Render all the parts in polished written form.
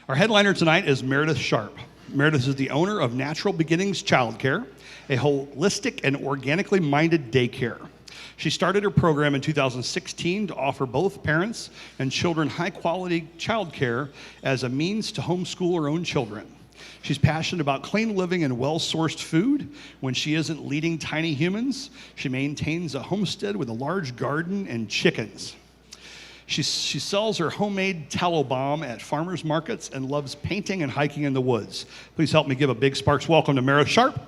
Our headliner tonight is Meredith Sharp. Meredith is the owner of Natural Beginnings Childcare, a holistic and organically minded daycare. She started her program in 2016 to offer both parents and children high-quality childcare as a means to homeschool her own children. She's passionate about clean living and well-sourced food. When she isn't leading tiny humans, she maintains a homestead with a large garden and chickens. She sells her homemade tallow balm at farmers markets and loves painting and hiking in the woods. Please help me give a big Sparks welcome to Meredith Sharp.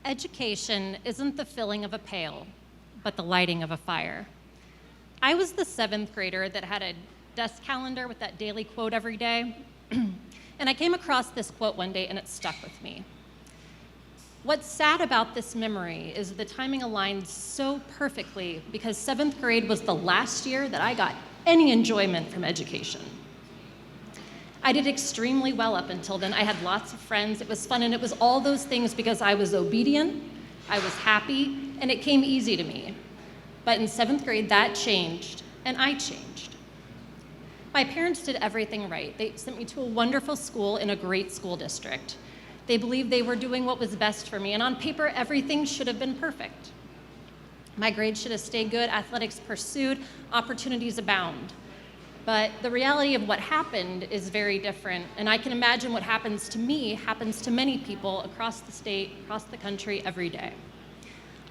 Education isn't the filling of a pail, but the lighting of a fire. I was the 7th grader that had a desk calendar with that daily quote every day. And I came across this quote one day and it stuck with me. What's sad about this memory is the timing aligned so perfectly because 7th grade was the last year that I got any enjoyment from education. I did extremely well up until then. I had lots of friends, it was fun, and it was all those things because I was obedient, I was happy, and it came easy to me. But in 7th grade, that changed, and I changed. My parents did everything right. They sent me to a wonderful school in a great school district. They believed they were doing what was best for me, and on paper, everything should have been perfect. My grades should have stayed good, athletics pursued, opportunities abound. But the reality of what happened is very different, and I can imagine what happens to me happens to many people across the state, across the country, every day.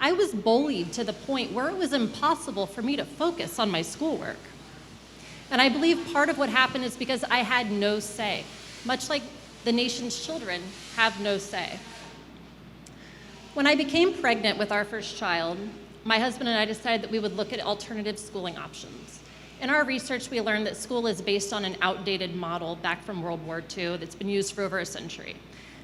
I was bullied to the point where it was impossible for me to focus on my schoolwork. And I believe part of what happened is because I had no say, much like the nation's children have no say. When I became pregnant with our first child, my husband and I decided that we would look at alternative schooling options. In our research, we learned that school is based on an outdated model back from World War II that's been used for over a century.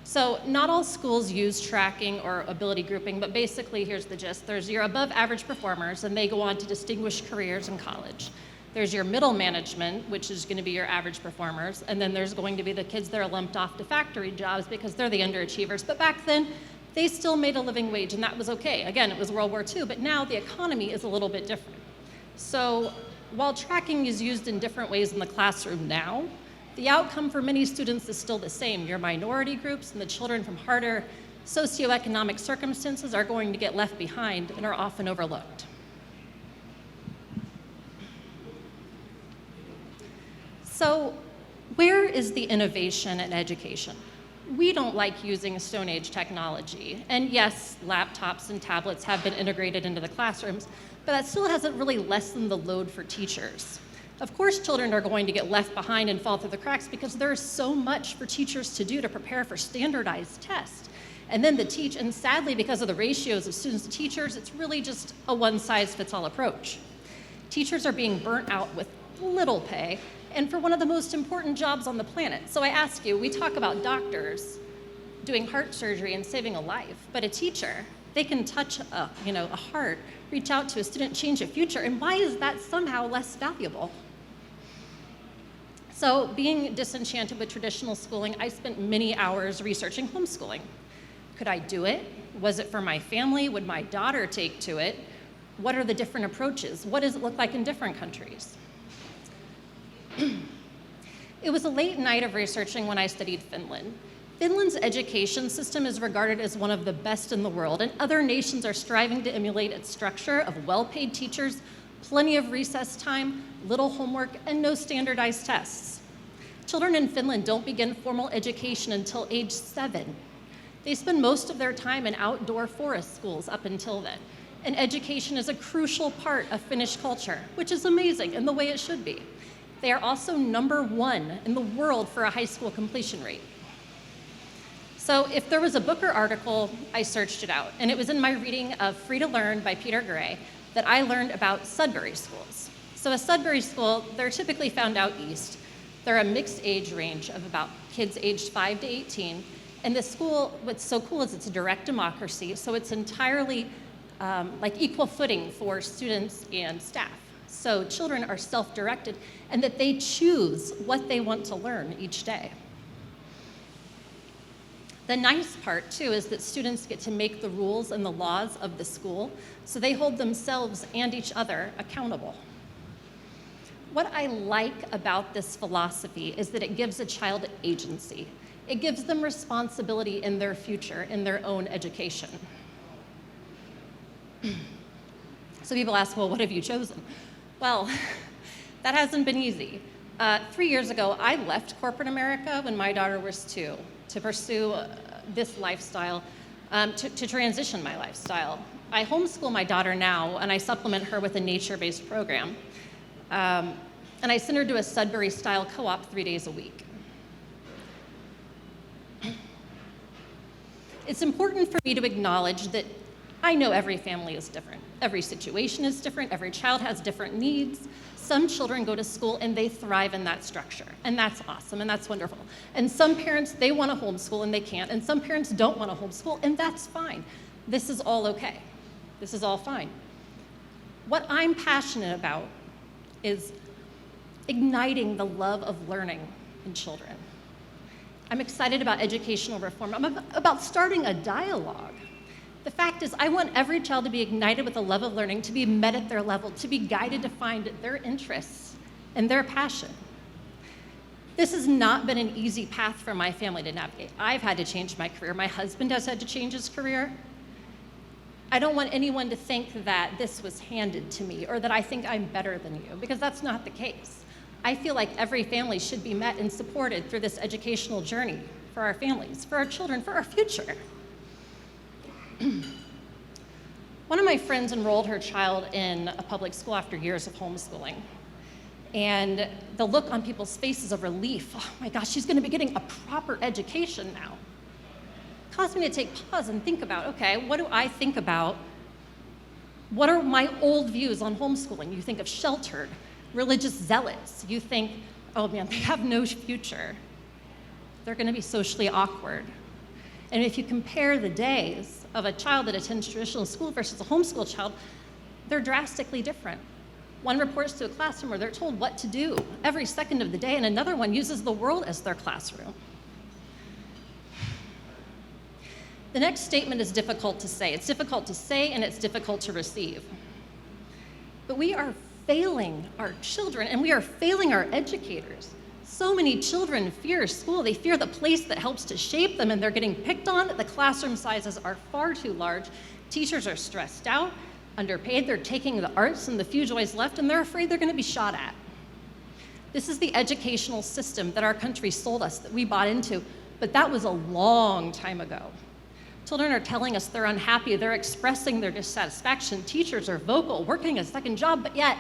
So not all schools use tracking or ability grouping, but basically here's the gist. There's your above average performers, and they go on to distinguished careers in college. There's your middle management, which is going to be your average performers, and then there's going to be the kids that are lumped off to factory jobs because they're the underachievers. But back then, they still made a living wage, and that was okay. Again, it was World War II, but now the economy is a little bit different. So while tracking is used in different ways in the classroom now, the outcome for many students is still the same. Your minority groups and the children from harder socioeconomic circumstances are going to get left behind and are often overlooked. So where is the innovation in education? We don't like using Stone Age technology. And yes, laptops and tablets have been integrated into the classrooms, but that still hasn't really lessened the load for teachers. Of course, children are going to get left behind and fall through the cracks because there is so much for teachers to do to prepare for standardized tests. And then and sadly, because of the ratios of students to teachers, it's really just a one-size-fits-all approach. Teachers are being burnt out with little pay, and for one of the most important jobs on the planet. So I ask you, we talk about doctors doing heart surgery and saving a life, but a teacher, they can touch a heart, reach out to a student, change a future, and why is that somehow less valuable? So being disenchanted with traditional schooling, I spent many hours researching homeschooling. Could I do it? Was it for my family? Would my daughter take to it? What are the different approaches? What does it look like in different countries? It was a late night of researching when I studied Finland. Finland's education system is regarded as one of the best in the world, and other nations are striving to emulate its structure of well-paid teachers, plenty of recess time, little homework, and no standardized tests. Children in Finland don't begin formal education until age 7. They spend most of their time in outdoor forest schools up until then. And education is a crucial part of Finnish culture, which is amazing and the way it should be. They are also #1 in the world for a high school completion rate. So if there was a book or article, I searched it out. And it was in my reading of Free to Learn by Peter Gray that I learned about Sudbury schools. So a Sudbury school, they're typically found out east. They're a mixed age range of about kids aged 5 to 18. And the school, what's so cool is it's a direct democracy, so it's entirely like equal footing for students and staff. So children are self-directed and that they choose what they want to learn each day. The nice part, too, is that students get to make the rules and the laws of the school, so they hold themselves and each other accountable. What I like about this philosophy is that it gives a child agency. It gives them responsibility in their future, in their own education. So people ask, well, what have you chosen? Well, that hasn't been easy. 3 years ago, I left corporate America when my daughter was 2 to pursue this lifestyle, to transition my lifestyle. I homeschool my daughter now, and I supplement her with a nature-based program. And I send her to a Sudbury-style co-op 3 days a week. It's important for me to acknowledge that I know every family is different. Every situation is different. Every child has different needs. Some children go to school and they thrive in that structure, and that's awesome, and that's wonderful. And some parents, they want to homeschool and they can't, and some parents don't want to homeschool, and that's fine. This is all okay. This is all fine. What I'm passionate about is igniting the love of learning in children. I'm excited about educational reform. I'm about starting a dialogue. The fact is, I want every child to be ignited with a love of learning, to be met at their level, to be guided to find their interests and their passion. This has not been an easy path for my family to navigate. I've had to change my career. My husband has had to change his career. I don't want anyone to think that this was handed to me or that I think I'm better than you, because that's not the case. I feel like every family should be met and supported through this educational journey for our families, for our children, for our future. One of my friends enrolled her child in a public school after years of homeschooling. And the look on people's faces of relief, oh my gosh, she's gonna be getting a proper education now, caused me to take pause and think about, okay, what do I think about? What are my old views on homeschooling? You think of sheltered, religious zealots. You think, oh man, they have no future. They're gonna be socially awkward. And if you compare the days of a child that attends traditional school versus a homeschool child, they're drastically different. One reports to a classroom where they're told what to do every second of the day, and another one uses the world as their classroom. The next statement is difficult to say. It's difficult to say, and it's difficult to receive. But we are failing our children, and we are failing our educators. So many children fear school. They fear the place that helps to shape them, and they're getting picked on. The classroom sizes are far too large. Teachers are stressed out, underpaid. They're taking the arts and the few joys left, and they're afraid they're going to be shot at. This is the educational system that our country sold us, that we bought into, but that was a long time ago. Children are telling us they're unhappy. They're expressing their dissatisfaction. Teachers are vocal, working a second job, but yet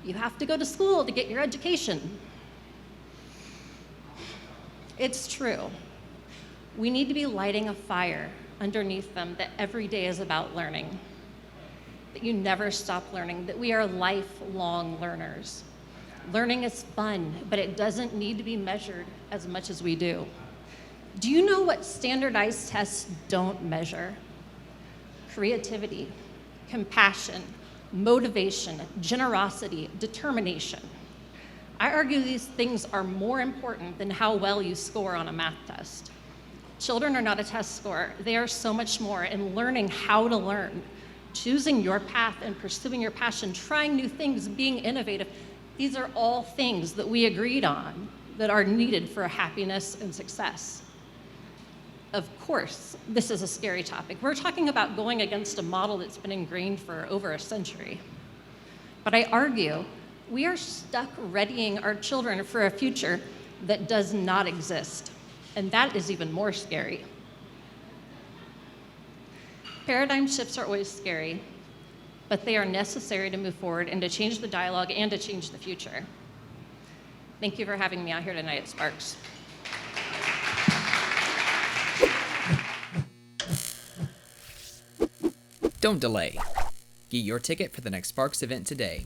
you have to go to school to get your education. It's true. We need to be lighting a fire underneath them that every day is about learning, that you never stop learning, that we are lifelong learners. Learning is fun, but it doesn't need to be measured as much as we do. Do you know what standardized tests don't measure? Creativity, compassion, motivation, generosity, determination. I argue these things are more important than how well you score on a math test. Children are not a test score. They are so much more in learning how to learn, choosing your path and pursuing your passion, trying new things, being innovative. These are all things that we agreed on that are needed for happiness and success. Of course, this is a scary topic. We're talking about going against a model that's been ingrained for over a century. But I argue we are stuck readying our children for a future that does not exist, and that is even more scary. Paradigm shifts are always scary, but they are necessary to move forward and to change the dialogue and to change the future. Thank you for having me out here tonight at Sparks. Don't delay. Get your ticket for the next Sparks event today.